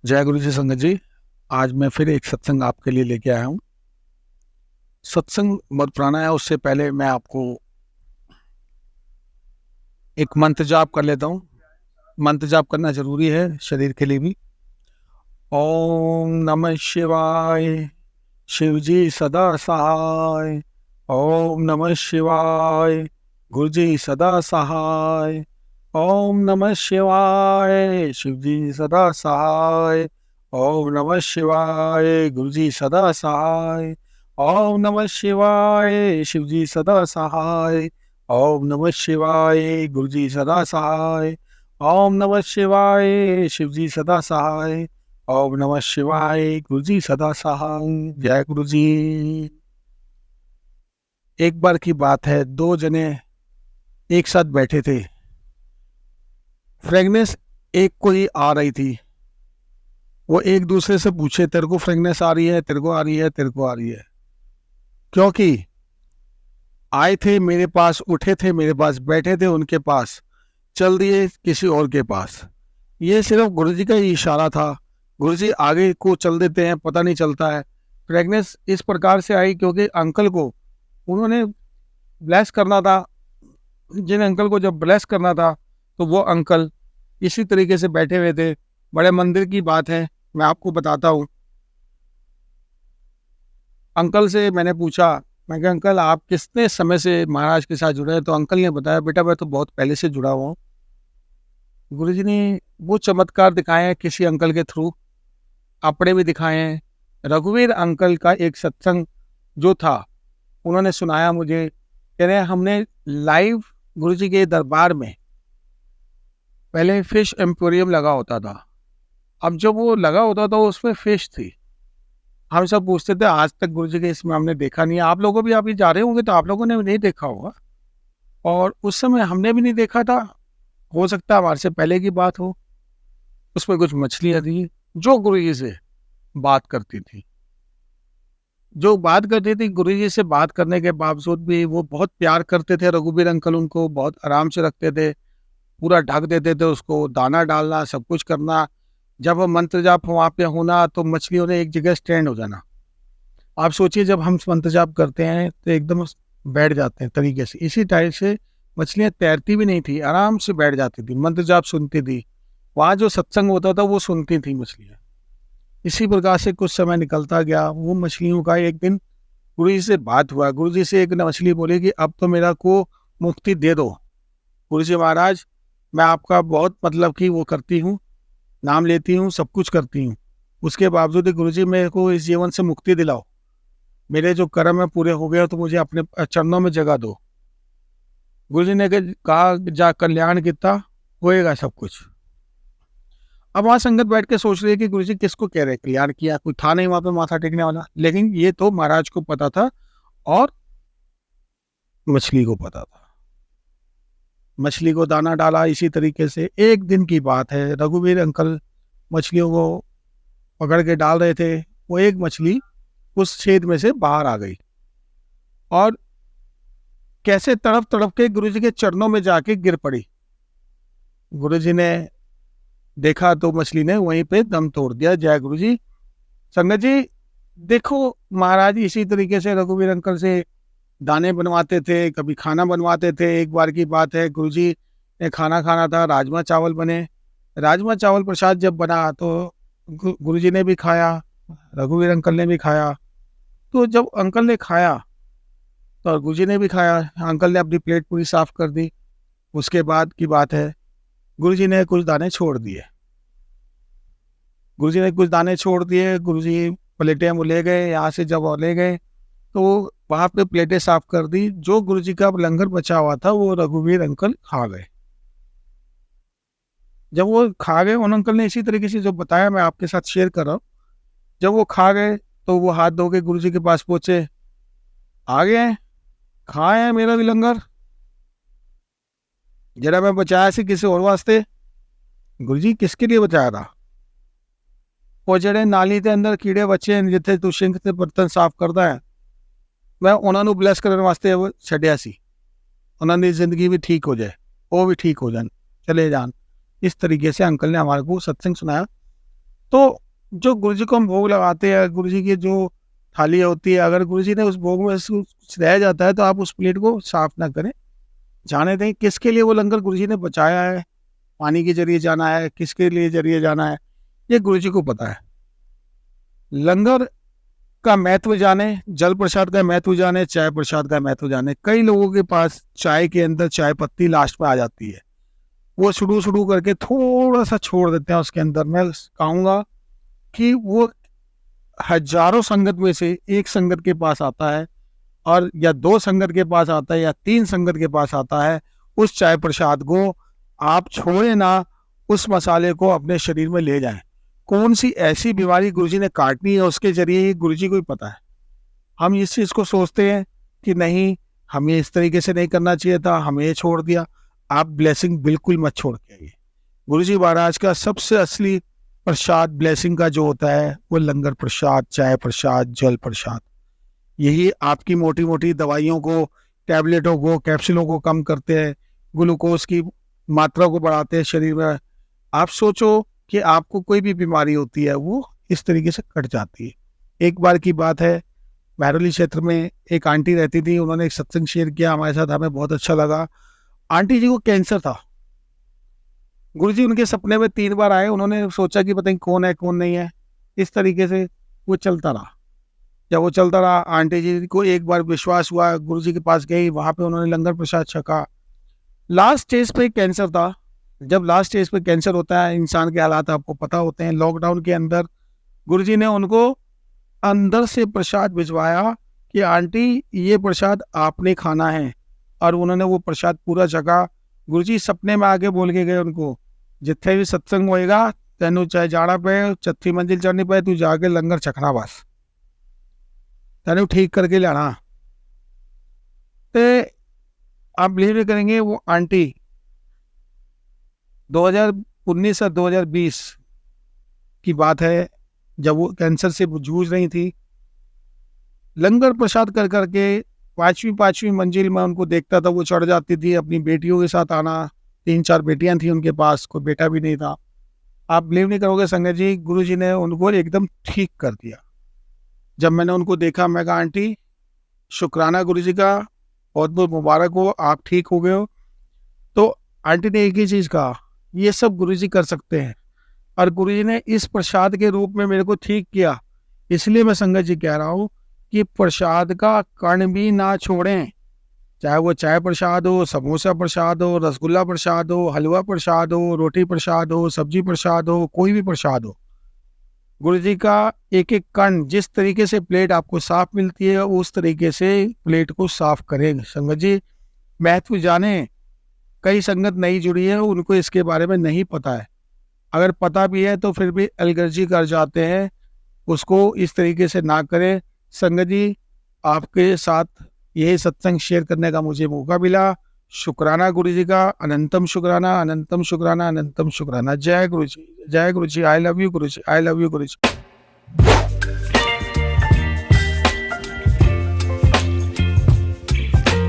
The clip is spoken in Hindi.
जय गुरु जी संगत जी। आज मैं फिर एक सत्संग आपके लिए लेके आया हूँ। सत्संग बहुत पुराना है, उससे पहले मैं आपको एक मंत्र जाप कर लेता हूँ। मंत्र जाप करना जरूरी है शरीर के लिए भी। ओम नमः शिवाय, शिव जी सदा सहाय। ओम नमः शिवाय, गुरु जी सदा सहाय। ओम नमः शिवाय, शिव जी सदा सहाय। ओम नमः शिवाय, गुरु जी सदा सहाय। ओम नमः शिवाय, शिव जी सदा सहाय। ओम नमः शिवाय, गुरु जी सदा सहाय। ओम नमः शिवाय, शिव जी सदा सहाय। ओम नमः शिवाय, गुरु जी सदा सहाय। जय गुरु जी। एक बार की बात है, दो जने एक साथ बैठे थे। फ्रेगनेंस एक को ही आ रही थी। वो एक दूसरे से पूछे, तेरे को फ्रेगनेंस आ रही है, तेरे को आ रही है, तेरे को आ रही है? क्योंकि आए थे मेरे पास, उठे थे मेरे पास, बैठे थे उनके पास, चल दिए किसी और के पास। ये सिर्फ गुरु जी का ही इशारा था। गुरु जी आगे को चल देते हैं, पता नहीं चलता है। फ्रेगनेंस इस प्रकार से आई क्योंकि अंकल को उन्होंने ब्लेस करना था। जिन अंकल को जब ब्लेस करना था तो वो अंकल इसी तरीके से बैठे हुए थे। बड़े मंदिर की बात है, मैं आपको बताता हूँ। अंकल से मैंने पूछा, मैं कहा अंकल आप कितने समय से महाराज के साथ जुड़े हैं? तो अंकल ने बताया, बेटा मैं तो बहुत पहले से जुड़ा हुआ हूँ। गुरुजी ने वो चमत्कार दिखाए हैं किसी अंकल के थ्रू, अपने भी दिखाए हैं। रघुवीर अंकल का एक सत्संग जो था, उन्होंने सुनाया मुझे, कह रहे हमने लाइव गुरुजी के दरबार में, पहले फिश एम्पोरियम लगा होता था। अब जब वो लगा होता था उसमें फिश थी। हम सब पूछते थे, आज तक गुरुजी के इसमें हमने देखा नहीं है। आप लोगों भी अभी जा रहे होंगे तो आप लोगों ने भी नहीं देखा होगा, और उस समय हमने भी नहीं देखा था। हो सकता है हमारे से पहले की बात हो। उसमें कुछ मछलियां थी जो गुरुजी से बात करती थी। जो बात करती थी, गुरुजी से बात करने के बावजूद भी वो बहुत प्यार करते थे। रघुवीर अंकल उनको बहुत आराम से रखते थे, पूरा ढक देते थे उसको, दाना डालना, सब कुछ करना। जब मंत्र जाप वहां पे होना तो मछलियों ने एक जगह स्टैंड हो जाना। आप सोचिए, जब हम मंत्र जाप करते हैं तो एकदम बैठ जाते हैं तरीके से। इसी टाइप से मछलियां तैरती भी नहीं थी, आराम से बैठ जाती थी, मंत्र जाप सुनती थी। वहां जो सत्संग होता था वो सुनती थी मछलियां। इसी प्रकार से कुछ समय निकलता गया। वो मछलियों का एक दिन गुरु जी से बात हुआ। गुरु जी से एक मछली बोली कि अब तो मेरा को मुक्ति दे दो। गुरु जी महाराज, मैं आपका बहुत मतलब कि वो करती हूँ, नाम लेती हूँ, सब कुछ करती हूँ, उसके बावजूद गुरु जी मेरे को इस जीवन से मुक्ति दिलाओ। मेरे जो कर्म है पूरे हो गए तो मुझे अपने चरणों में जगह दो। गुरु जी ने कहा, जा कल्याण कितना होएगा सब कुछ। अब वहां संगत बैठ के सोच रही है कि गुरु जी किसको कह रहे हैं कल्याण किया? कोई था नहीं वहां पे माथा टेकने वाला, लेकिन ये तो महाराज को पता था और मछली को पता था। मछली को दाना डाला। इसी तरीके से एक दिन की बात है, रघुवीर अंकल मछलियों को पकड़ के डाल रहे थे। वो एक मछली उस छेद में से बाहर आ गई और कैसे तड़प तड़प के गुरुजी के चरणों में जाके गिर पड़ी। गुरुजी ने देखा तो मछली ने वहीं पे दम तोड़ दिया। जय गुरुजी। संगत जी देखो, महाराज इसी तरीके से रघुवीर अंकल से दाने बनवाते थे, कभी खाना बनवाते थे। एक बार की बात है, गुरुजी ने खाना खाना था, राजमा चावल बने। राजमा चावल प्रसाद जब बना तो गुरुजी ने भी खाया, रघुवीर अंकल ने भी खाया। तो जब अंकल ने खाया तो गुरुजी ने भी खाया। अंकल ने अपनी प्लेट पूरी साफ कर दी। उसके बाद की बात है, गुरुजी ने कुछ दाने छोड़ दिए। गुरुजी ने कुछ दाने छोड़ दिए। गुरुजी प्लेटें वो ले गए। यहाँ से जब वो ले गए तो वहां पे प्लेटें साफ कर दी। जो गुरुजी का लंगर बचा हुआ था वो रघुवीर अंकल खा गए। जब वो खा गए, उन अंकल ने इसी तरीके से जो बताया मैं आपके साथ शेयर कर रहा हूँ। जब वो खा गए तो वो हाथ धो के गुरुजी के पास पहुंचे। आ गए हैं, खाए हैं मेरा भी लंगर, जरा मैं बचाया से किसी और वास्ते। गुरुजी किसके लिए बचाया था? वो जड़े नाली के अंदर कीड़े बच्चे जिथे तू सिंक से बर्तन साफ करता है, मैं उन्होंने ब्लैस करने वास्ते वो छड़िया सी। उन्होंने जिंदगी भी ठीक हो जाए, वो भी ठीक हो जाए, चले जान। इस तरीके से अंकल ने हमारे को सत्संग सुनाया। तो जो गुरु जी को हम भोग लगाते हैं, गुरु जी की जो थाली होती है, अगर गुरु जी ने उस भोग में से कुछ रह जाता है तो आप उस प्लेट को साफ ना करें। जाने दें किसके लिए वो लंगर गुरु जी ने बचाया है, पानी के ज़रिए जाना है, किसके लिए ज़रिए जाना है, ये गुरु जी को पता है। लंगर का महत्व जाने, जल प्रसाद का महत्व जाने, चाय प्रसाद का महत्व जाने। कई लोगों के पास चाय के अंदर चाय पत्ती लास्ट में आ जाती है, वो शुरू करके थोड़ा सा छोड़ देते हैं उसके अंदर। मैं कहूँगा कि वो हजारों संगत में से एक संगत के पास आता है, और या दो संगत के पास आता है, या तीन संगत के पास आता है। उस चाय प्रसाद को आप छोड़े ना, उस मसाले को अपने शरीर में ले जाएं। कौन सी ऐसी बीमारी गुरुजी ने काटनी है उसके जरिए ही गुरुजी को ही पता है। हम इस चीज़ को सोचते हैं कि नहीं, हमें इस तरीके से नहीं करना चाहिए था, हमें ये छोड़ दिया। आप ब्लेसिंग बिल्कुल मत छोड़ के आइए। गुरुजी महाराज का सबसे असली प्रसाद ब्लेसिंग का जो होता है वो लंगर प्रसाद, चाय प्रसाद, जल प्रसाद। यही आपकी मोटी मोटी दवाइयों को, टैबलेटों को, कैप्सूलों को कम करते हैं, ग्लूकोज की मात्रा को बढ़ाते हैं शरीर में। आप सोचो कि आपको कोई भी बीमारी होती है वो इस तरीके से कट जाती है। एक बार की बात है, महरौली क्षेत्र में एक आंटी रहती थी, उन्होंने एक सत्संग शेयर किया हमारे साथ, हमें बहुत अच्छा लगा। आंटी जी को कैंसर था। गुरुजी उनके सपने में 3 बार आए, उन्होंने सोचा कि पता नहीं कौन है कौन नहीं है, इस तरीके से वो चलता रहा। जब वो चलता रहा, आंटी जी को एक बार विश्वास हुआ, गुरुजी के पास गई, वहाँ पे उन्होंने लंगर प्रसाद छका। लास्ट स्टेज पे कैंसर था। जब लास्ट स्टेज पे कैंसर होता है, इंसान के हालात आपको पता होते हैं। लॉकडाउन के अंदर गुरुजी ने उनको अंदर से प्रसाद भिजवाया कि आंटी ये प्रसाद आपने खाना है, और उन्होंने वो प्रसाद पूरा छका। गुरुजी सपने में आके बोल के गए उनको, जिथे भी सत्संग होएगा तेनू चाहे जाना पे, चौथी मंजिल चढ़नी पे, तू जाके लंगर छकना, बस तेनू ठीक करके लाना। तो आप बिलीव नहीं करेंगे, वो आंटी 2019 या 2020 की बात है, जब वो कैंसर से जूझ रही थी, लंगर प्रसाद कर करके पांचवी मंजिल में उनको देखता था, वो चढ़ जाती थी अपनी बेटियों के साथ आना। 3-4 बेटियां थी उनके पास, कोई बेटा भी नहीं था। आप बिलीव नहीं करोगे संगत जी, गुरु जी ने उनको एकदम ठीक कर दिया। जब मैंने उनको देखा, मैं कहा आंटी शुक्राना गुरु जी का, बहुत बहुत मुबारक हो, आप ठीक हो गए हो। तो आंटी ने एक ही चीज़ कहा, ये सब गुरु जी कर सकते हैं, और गुरु जी ने इस प्रसाद के रूप में मेरे को ठीक किया। इसलिए मैं संगत जी कह रहा हूँ कि प्रसाद का कण भी ना छोड़ें, चाहे वो चाय प्रसाद हो, समोसा प्रसाद हो, रसगुल्ला प्रसाद हो, हलवा प्रसाद हो, रोटी प्रसाद हो, सब्जी प्रसाद हो, कोई भी प्रसाद हो। गुरु जी का एक एक कण, जिस तरीके से प्लेट आपको साफ मिलती है उस तरीके से प्लेट को साफ करें। संगत जी महत्व जाने। कई संगत नहीं जुड़ी है, उनको इसके बारे में नहीं पता है। अगर पता भी है तो फिर भी अलगर्जी कर जाते हैं, उसको इस तरीके से ना करें। संगत जी आपके साथ यही सत्संग शेयर करने का मुझे मौका मिला। शुक्राना गुरु जी का, अनंतम शुक्राना, अनंतम शुक्राना, अनंतम शुक्राना। जय गुरु जी, जय गुरु जी। I love you Guru ji, I love you Guru ji.